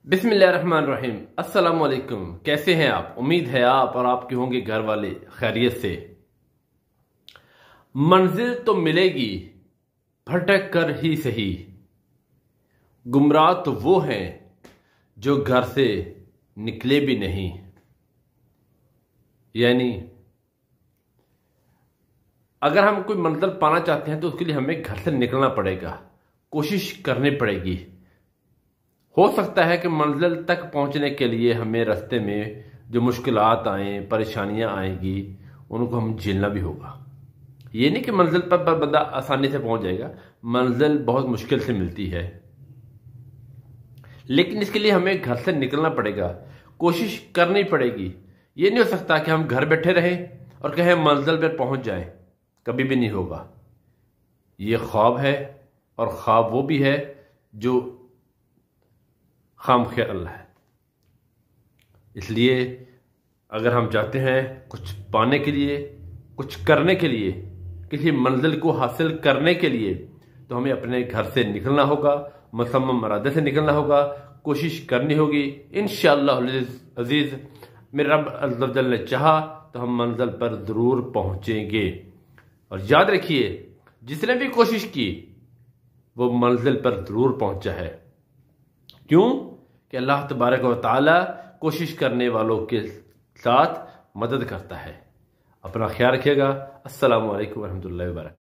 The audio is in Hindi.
बिस्मिल्लाहिर्रहमानिर्रहीम। अस्सलाम वालेकुम। कैसे हैं आप? उम्मीद है आप और आपके होंगे घर वाले खैरियत से। मंजिल तो मिलेगी भटक कर ही सही, गुमराह तो वो हैं जो घर से निकले भी नहीं। यानी अगर हम कोई मंजिल पाना चाहते हैं तो उसके लिए हमें घर से निकलना पड़ेगा, कोशिश करनी पड़ेगी। हो सकता है कि मंजिल तक पहुंचने के लिए हमें रास्ते में जो मुश्किलात आए, परेशानियां आएंगी, उनको हम झेलना भी होगा। ये नहीं कि मंजिल पर बंदा आसानी से पहुंच जाएगा। मंजिल बहुत मुश्किल से मिलती है, लेकिन इसके लिए हमें घर से निकलना पड़ेगा, कोशिश करनी पड़ेगी। ये नहीं हो सकता कि हम घर बैठे रहें और कहें मंजिल पर पहुंच जाएं। कभी भी नहीं होगा। ये ख्वाब है, और ख्वाब वो भी है जो खामख्याल है। इसलिए अगर हम चाहते हैं कुछ पाने के लिए, कुछ करने के लिए, किसी मंजिल को हासिल करने के लिए, तो हमें अपने घर से निकलना होगा, मुसम्मम इरादे से निकलना होगा, कोशिश करनी होगी। इंशाअल्लाह अजीज, मेरे रब अज़्ज़ व जल ने चाहा तो हम मंजिल पर जरूर पहुंचेंगे। और याद रखिए, जिसने भी कोशिश की वो मंजिल पर जरूर पहुंचा है। क्यों? कि अल्लाह तबारक व तआला कोशिश करने वालों के साथ मदद करता है। अपना ख्याल रखिएगा। अस्सलामु अलैकुम वरहमतुल्लाहि वबरकातुहू।